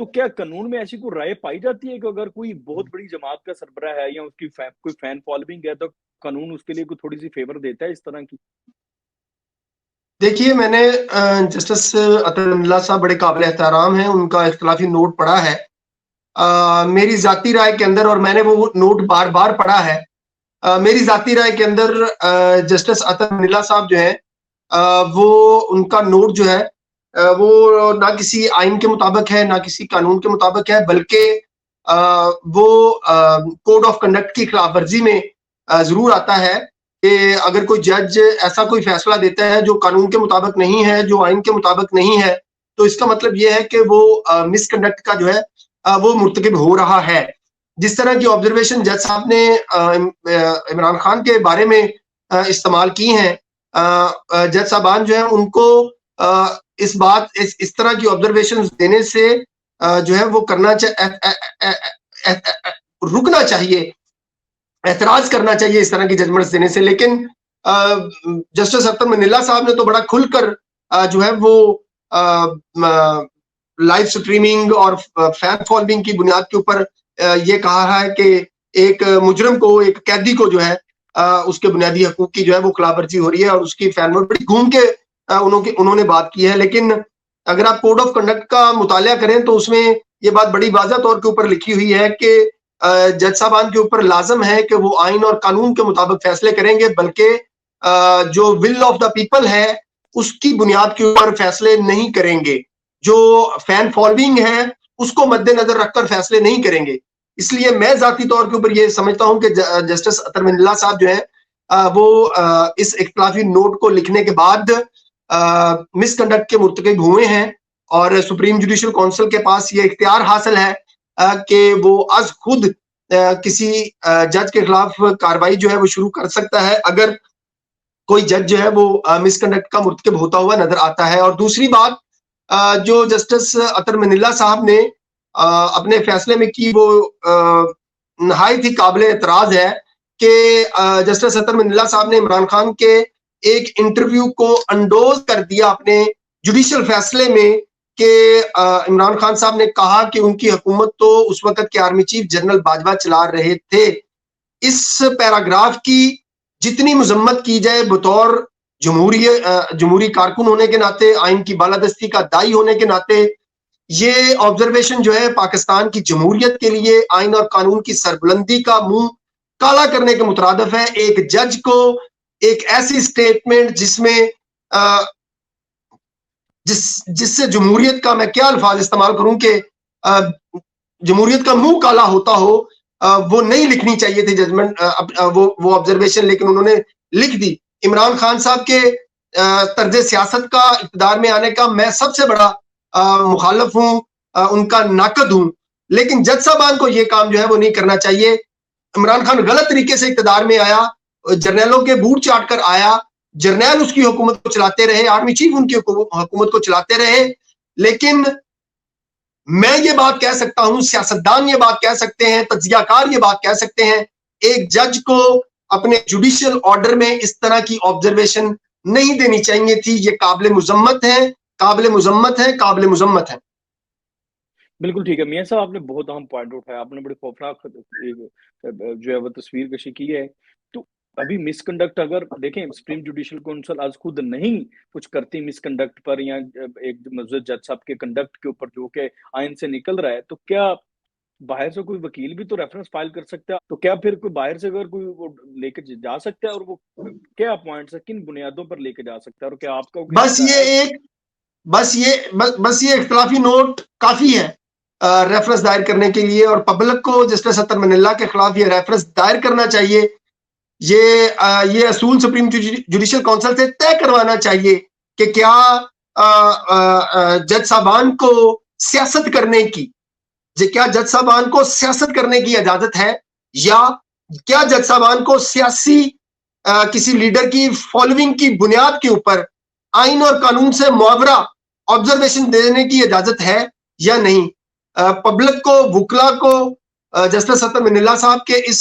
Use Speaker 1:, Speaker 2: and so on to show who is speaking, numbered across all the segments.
Speaker 1: तो क्या कानून में ऐसी कोई राय पाई जाती है कि अगर कोई बहुत बड़ी जमात का सरबराह है या उसकी कोई फैन फॉलोइंग है तो कानून उसके लिए कोई थोड़ी सी फेवर देता है इस तरह की?
Speaker 2: देखिए, मैंने जस्टिस अतर अब्दुल्ला साहब बड़े काबिल एहतराम हैं, उनका इख्तिलाफी नोट पढ़ा है। मेरी जाती राय के अंदर, और मैंने वो नोट बार बार पढ़ा है, मेरी जाती राय के अंदर जस्टिस अतर अब्दुल्ला साहब जो है, वो उनका नोट जो है, वो ना किसी आइन के मुताबिक है ना किसी कानून के मुताबिक है, बल्कि वो कोड ऑफ कंडक्ट की खिलाफ वर्जी में जरूर आता है कि अगर कोई जज ऐसा कोई फैसला देता है जो कानून के मुताबिक नहीं है, जो आइन के मुताबिक नहीं है, तो इसका मतलब ये है कि वो मिसकंडक्ट का जो है वो मुर्तकिब हो रहा है। जिस तरह की ऑब्जर्वेशन जज साहब ने इमरान खान के बारे में इस्तेमाल की हैं, जज साहबान जो है उनको इस तरह की ऑब्जर्वेशन देने से जो है वो करना रुकना चाहिए, एतराज करना चाहिए इस तरह की जजमेंट्स देने से। लेकिन जस्टिस अख्तर मनिल्ला साहब ने तो बड़ा खुलकर जो है वो लाइव स्ट्रीमिंग और फैन फॉलोइंग की बुनियाद के ऊपर ये कहा है कि एक मुजरिम को, एक कैदी को जो है उसके बुनियादी हकूक की जो है वो खिलाफवर्जी हो रही है, और उसकी फैन में बड़ी घूम के उन्होंने बात की है। लेकिन अगर आप कोड ऑफ कंडक्ट का मुताला करें तो उसमें ये बात बड़ी वाज़ह तौर के ऊपर लिखी हुई है कि जज साहबान के ऊपर लाजम है कि वो आइन और कानून के मुताबिक फैसले करेंगे, बल्कि जो विल ऑफ द पीपल है उसकी बुनियाद के ऊपर फैसले नहीं करेंगे, जो फैन फॉलोइंग है उसको मद्देनजर रखकर फैसले नहीं करेंगे। इसलिए मैं जाती तौर के ऊपर ये समझता हूं कि जस्टिस अतर मनिल्ला साहब जो है वो इस इख्तिलाफी नोट को लिखने के बाद मिसकंडक्ट के मुर्तकिब हुए हैं, और सुप्रीम जुडिशल काउंसिल के पास ये इख्तियार हासिल है कि वो आज खुद किसी जज के खिलाफ कार्रवाई जो है वो शुरू कर सकता है अगर कोई जज जो है वो मिसकंडक्ट का मुर्तकिब होता हुआ नजर आता है। और दूसरी बात जो जस्टिस अतर मनिल्ला साहब ने अपने फैसले में की, वो नहायत ही काबिल एतराज है कि जस्टिस अतर मनिल्ला साहब ने इमरान खान के एक इंटरव्यू को अंडोज कर दिया अपने जुडिशल फैसले में कि इमरान खान साहब ने कहा कि उनकी हुकूमत तो उस वक्त के आर्मी चीफ जनरल बाजवा चला रहे थे। इस पैराग्राफ की जितनी मजम्मत की जाए बतौर जमहूरी कारकुन होने के नाते, आइन की बालादस्ती का दाई होने के नाते, ये ऑब्जर्वेशन जो है पाकिस्तान की जमहूरियत के लिए आइन और कानून की सरबुलंदी का मुंह काला करने के मुतरादिफ है। एक जज को एक ऐसी स्टेटमेंट जिसमें जिससे जमहूरियत का, मैं क्या अल्फाज इस्तेमाल करूं कि जमहूरियत का मुंह काला होता हो, वो नहीं लिखनी चाहिए थी जजमेंट, वो ऑब्जर्वेशन, लेकिन उन्होंने लिख दी। इमरान खान साहब के तर्ज सियासत का इक़्तिदार में आने का मैं सबसे बड़ा मुखालिफ हूं, उनका नाकद हूं, लेकिन जज साहबान को ये काम जो है वो नहीं करना चाहिए। इमरान खान गलत तरीके से इक़्तिदार में आया, जर्नैलों के बूट चाट कर आया, जर्नैल उसकी हुकूमत को चलाते रहे, आर्मी चीफ उनकी हुकूमत को चलाते रहे। लेकिन मैं ये बात कह सकता हूं, सियासतदान ये बात कह सकते हैं, तज्जियाकार ये बात कह सकते हैं, एक जज को अपने जुडिशियल ऑर्डर में इस तरह की ऑब्जर्वेशन नहीं देनी चाहिए थी। ये काबिल मुजम्मत है, काबिल मुजम्मत है, काबिल मुजम्मत है।
Speaker 1: बिल्कुल ठीक है मियां साहब, आपने बहुत अहम पॉइंट उठाया, आपने बड़ी खौफनाक जो है वो तस्वीर कशी की है। तो अभी मिसकंडक्ट अगर देखें, सुप्रीम जुडिशल काउंसिल आज खुद नहीं कुछ करती मिसकंडक्ट पर या एक मौजूद जज साहब के कंडक्ट के ऊपर जो कि आइन से निकल रहा है, तो क्या बाहर से कोई वकील भी तो रेफरेंस फाइल कर सकता है? तो क्या फिर कोई बाहर से अगर कोई वो लेके जा सकता है, और वो क्या पॉइंट्स है, किन बुनियादों पर लेके जा सकता है, और क्या आपका
Speaker 2: बस ये इख्तिलाफी नोट काफी है रेफरेंस दायर करने के लिए, और पब्लिक को जस्टिस अतर मनिल्ला के खिलाफ ये रेफरेंस दायर करना चाहिए। ये असूल सुप्रीम जुडिशल काउंसिल से तय करवाना चाहिए कि क्या जज साहबान को सियासत करने की इजाजत है, या क्या जज साहबान को सियासी किसी लीडर की फॉलोइंग की बुनियाद के ऊपर आइन और कानून से मुआवरा ऑब्जर्वेशन देने की इजाजत है या नहीं। पब्लिक को, वुकला को जस्टिस अतर मनिल्ला साहब के इस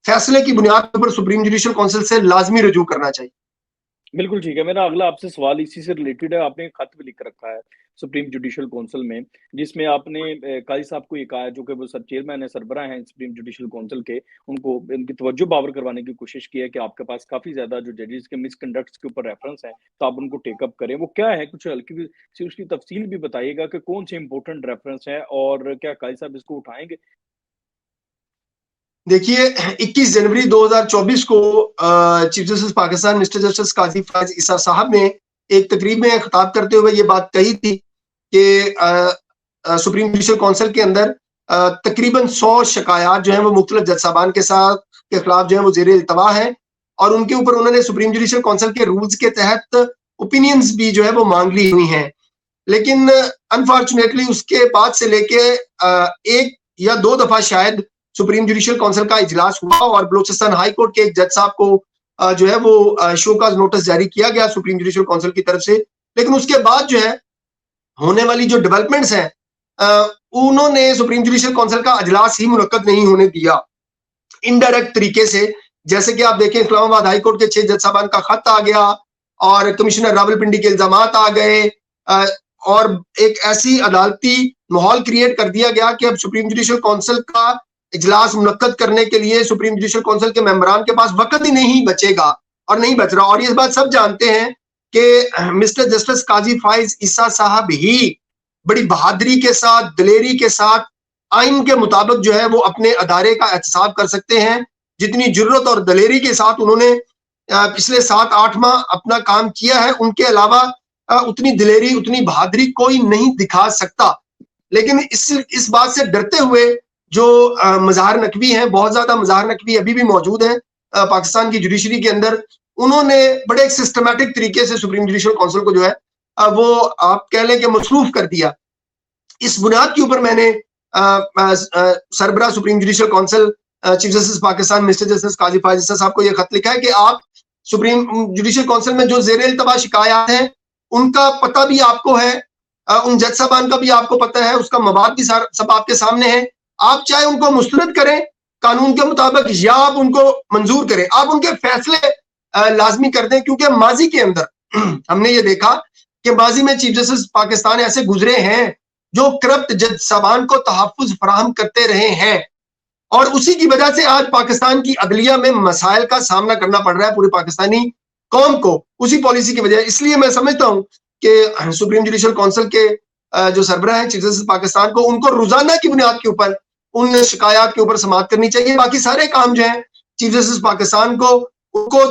Speaker 2: फैसले की बुनियाद पर सुप्रीम जुडिशल काउंसिल से लाजमी रजू करना चाहिए।
Speaker 1: बिल्कुल ठीक है। मेरा अगला आपसे सवाल इसी से रिलेटेड है। आपने एक खत भी लिख रखा है सुप्रीम जुडिशियल काउंसिल में, जिसमें आपने काज़ी साहब को ये कहा है, जो कि वो सब चेयरमैन है, सरबराह हैं सुप्रीम जुडिशियल काउंसिल के, उनको उनकी तवज्जो बावर करवाने की कोशिश की है कि आपके पास काफ़ी ज़्यादा जो जजेस के मिसकंडक्ट्स के ऊपर रेफरेंस है, तो आप उनको टेक अप करें। वो क्या है? कुछ हल्की सी उसकी तफसील भी बताइएगा कि कौन से इंपॉर्टेंट रेफरेंस हैं और क्या काज़ी साहब इसको उठाएँगे?
Speaker 2: देखिए, 21 जनवरी 2024 को chief justice Pakistan mister justice Qazi Faez Isa साहब ने एक तकरीब में खिताब करते हुए ये बात कही थी कि सुप्रीम जुडिशल काउंसिल के अंदर तकरीबन 100 शिकायत जो है वो मुख्तलिफ जज साहबान के खिलाफ जो है वो जेर इल्तवा है, और उनके ऊपर उन्होंने सुप्रीम जुडिशल काउंसिल के रूल्स के तहत ओपिनियंस भी जो है वो मांग ली हुई हैं। लेकिन अनफॉर्चुनेटली उसके बाद से लेके एक या दो दफा शायद सुप्रीम जुडिशियल काउंसिल का इजलास हुआ और बलूचिस्तान हाई कोर्ट के एक जज साहब को जो है वो शोकाज नोटिस जारी किया गया सुप्रीम जुडिशियल काउंसिल की तरफ से। लेकिन उसके बाद जो है होने वाली जो डेवलपमेंट्स हैं, उन्होंने सुप्रीम जुडिशियल काउंसिल का इजलास ही मुनक्कद नहीं होने दिया इनडायरेक्ट तरीके से। जैसे कि आप देखें, इस्लामाबाद हाई कोर्ट के 6 जज साहबान का खत आ गया और कमिश्नर रावलपिंडी के इल्जाम आ गए, और एक ऐसी अदालती माहौल क्रिएट कर दिया गया कि अब सुप्रीम जुडिशियल काउंसिल का इजलास मुनक्कद करने के लिए सुप्रीम जुडिशियल काउंसिल के मेंबरान के पास वक्त ही नहीं बचेगा और नहीं बच रहा। और ये बात सब जानते हैं कि मिस्टर जस्टिस काजी फाइज ईसा साहब ही बड़ी बहादुरी के साथ, दिलेरी के साथ, आइन के मुताबिक जो है वो अपने अदारे का एहतसाब कर सकते हैं। जितनी जुर्रत और दलेरी के साथ उन्होंने पिछले 7-8 माह अपना काम किया है, उनके अलावा उतनी दिलेरी, उतनी बहादुरी कोई नहीं दिखा सकता। लेकिन इस बात से डरते हुए जो मज़ाहिर नकवी हैं, बहुत ज्यादा मज़ाहिर नकवी अभी भी मौजूद हैं पाकिस्तान की जुडिशरी के अंदर, उन्होंने बड़े एक सिस्टमैटिक तरीके से सुप्रीम जुडिशियल काउंसिल को जो है वो आप कह लें कि मसरूफ कर दिया। इस बुनियाद के ऊपर मैंने सरबरा supreme judicial council chief justice Pakistan mister justice Qazi Faez Isa साहब को यह खत लिखा है कि आप सुप्रीम जुडिशियल काउंसिल में जो जेर इल्तवा शिकायत हैं उनका पता भी आपको है, उन जज साहबान का भी आपको पता है, उसका मवाद भी सब आपके सामने है। आप चाहे उनको मुस्तरद करें कानून के मुताबिक या आप उनको मंजूर करें, आप उनके फैसले लाजमी कर दें, क्योंकि माजी के अंदर हमने ये देखा कि माजी में चीफ जस्टिस पाकिस्तान ऐसे गुजरे हैं जो करप्ट जज साहबान को तहफ्फुज फराहम करते रहे हैं, और उसी की वजह से आज पाकिस्तान की अदलिया में मसाइल का सामना करना पड़ रहा है पूरी पाकिस्तानी कौम को, उसी पॉलिसी की वजह। इसलिए मैं समझता हूं कि सुप्रीम जुडिशियल काउंसिल के जो सरबराह हैं चीफ जस्टिस पाकिस्तान को, उनको रोजाना की बुनियाद के ऊपर उन शिकायत के ऊपर समाअत करनी चाहिए। बाकी सारे काम जो है चीफ जस्टिस पाकिस्तान को उनको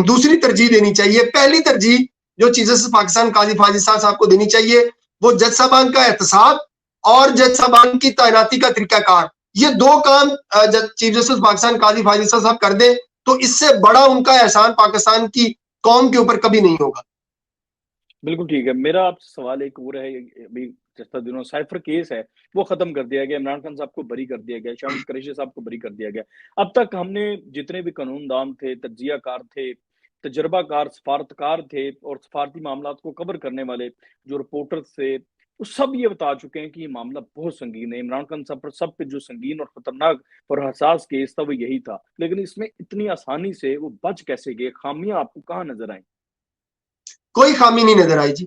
Speaker 2: दूसरी तरजीह देनी चाहिए। पहली तरजीह जो चीफ जस्टिस पाकिस्तान काजी फायज ईसा साहब को देनी चाहिए वो जज साहबान का एहतसाब और जज साहबान की तैनाती का तरीकाकार, ये दो काम चीफ जस्टिस पाकिस्तान काजी फायज ईसा साहब कर दे तो इससे बड़ा उनका एहसान पाकिस्तान की कौम के ऊपर कभी नहीं होगा।
Speaker 1: बिल्कुल ठीक है। मेरा आपसे सवाल एक और है, अभी पिछले दिनों साइफर केस है वो खत्म कर दिया गया, इमरान खान साहब को बरी कर दिया गया, शाहिद कुरैशी साहब को बरी कर दिया गया। अब तक हमने जितने भी कानूनदान थे, तज्जियाकार थे, तजर्बाकार, सफारतकार थे और सफारती मामलात को कवर करने वाले जो रिपोर्टर्स थे, वो सब ये बता चुके हैं कि ये मामला बहुत संगीन है। इमरान खान साहब पर सब पे जो संगीन और खतरनाक और हसास केस था वो यही था, लेकिन इसमें इतनी आसानी से वो बच कैसे गए? खामियां आपको कहाँ नजर आई?
Speaker 2: कोई खामी नहीं नजर आई जी।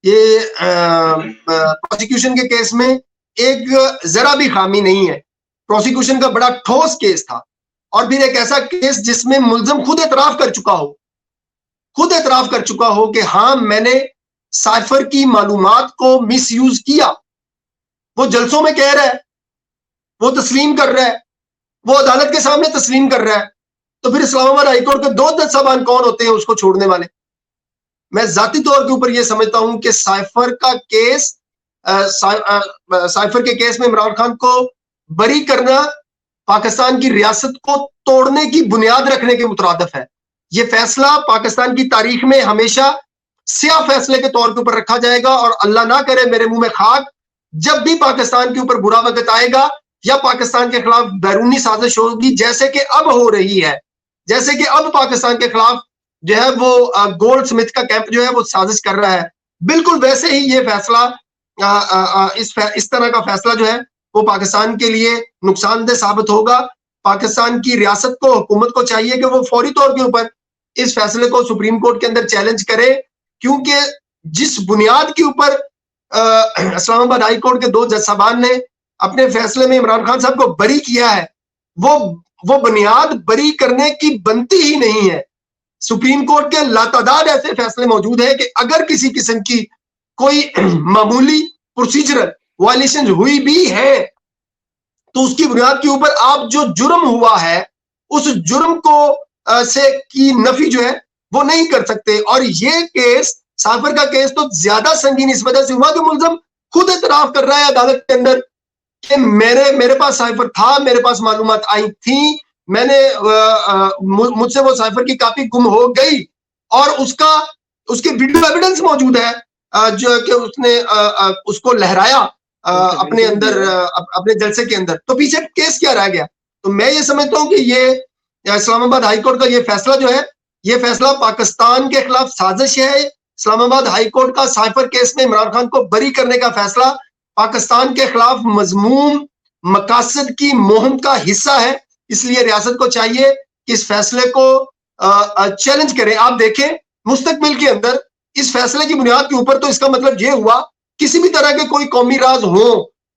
Speaker 2: ये प्रोसिक्यूशन के केस में एक जरा भी खामी नहीं है। प्रोसिक्यूशन का बड़ा ठोस केस था, और फिर एक ऐसा केस जिसमें मुल्जिम खुद एतराफ कर चुका हो कि हाँ मैंने साइफर की मालूमात को मिस यूज किया। वो जलसों में कह रहा है, वो तस्लीम कर रहा है, वो अदालत के सामने तस्लीम कर रहा है, तो फिर इस्लामाबाद हाईकोर्ट के 2 जज साहबान कौन होते हैं उसको छोड़ने वाले? मैं जाती तौर के ऊपर यह समझता हूं कि साइफर के केस में इमरान खान को बरी करना पाकिस्तान की रियासत को तोड़ने की बुनियाद रखने के मुतरादिफ है। यह फैसला पाकिस्तान की तारीख में हमेशा स्याह फैसले के तौर के ऊपर रखा जाएगा, और अल्लाह ना करे मेरे मुंह में खाक, जब भी पाकिस्तान के ऊपर बुरा वक्त आएगा या पाकिस्तान के खिलाफ बैरूनी साजिश होगी, जैसे कि अब हो रही है, जैसे कि अब पाकिस्तान के खिलाफ जो है वो गोल्ड स्मिथ का कैंप जो है वो साजिश कर रहा है, बिल्कुल वैसे ही ये फैसला इस तरह का फैसला जो है वो पाकिस्तान के लिए नुकसानदेह साबित होगा। पाकिस्तान की रियासत को, हुकूमत को चाहिए कि वो फौरी तौर के ऊपर इस फैसले को सुप्रीम कोर्ट के अंदर चैलेंज करे, क्योंकि जिस बुनियाद के ऊपर इस्लामाबाद हाई कोर्ट के 2 जज साहबान ने अपने फैसले में इमरान खान साहब को बरी किया है, वो बुनियाद बरी करने की बनती ही नहीं है। सुप्रीम कोर्ट के लातादाद ऐसे फैसले मौजूद है कि अगर किसी किस्म की कोई मामूली प्रोसीजरल वायलेशन हुई भी है तो उसकी बुनियाद के ऊपर आप जो जुर्म हुआ है उस जुर्म को से की नफी जो है वो नहीं कर सकते। और ये केस, साफर का केस तो ज्यादा संगीन इस वजह से हुआ कि मुलजम खुद इतराफ कर रहा है अदालत के अंदर कि मेरे पास साइफर था, मेरे पास मालूमात आई थी, मैंने मुझसे वो साइफर की कॉपी गुम हो गई और उसके वीडियो एविडेंस मौजूद है जो कि उसने उसको लहराया अपने अंदर, अपने जलसे के अंदर। तो पीछे केस क्या रह गया? तो मैं ये समझता हूं कि ये इस्लामाबाद हाई कोर्ट का ये फैसला जो है, ये फैसला पाकिस्तान के खिलाफ साजिश है। इस्लामाबाद हाई कोर्ट का साइफर केस में इमरान खान को बरी करने का फैसला पाकिस्तान के खिलाफ मजमूम मकासद की मुहिम का हिस्सा है। इसलिए रियासत को चाहिए कि इस फैसले को चैलेंज करें। आप देखें मुस्तकबिल के अंदर इस फैसले की बुनियाद के ऊपर तो इसका मतलब ये हुआ किसी भी तरह के कोई कौमी राज हो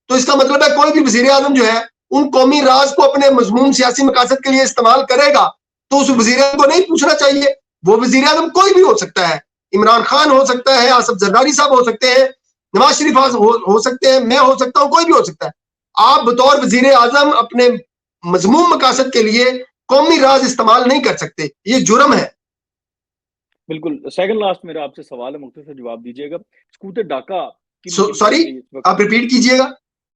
Speaker 2: तो इसका मतलब है कोई भी वजीर आजम जो है उन कौमी राज को अपने मजमूम सियासी मकासद के लिए इस्तेमाल करेगा तो उस वजीर आजम को नहीं पूछना चाहिए। वो वजीर आजम कोई भी हो सकता है, इमरान खान हो सकता है, आसिफ जरदारी साहब हो सकते हैं, नवाज शरीफ हो सकते हैं, मैं हो सकता हूं, कोई भी हो सकता है। आप बतौर वजीर आजम अपने मजमूम मकासद के लिए कौमी राज इस्तेमाल नहीं कर सकते, ये जुर्म है।
Speaker 1: बिल्कुल। सेकंड लास्ट मेरा आपसे सवाल है, मुख्तसर जवाब दीजिएगा। सकूत डाका
Speaker 2: सॉरी, आप रिपीट कीजिएगा।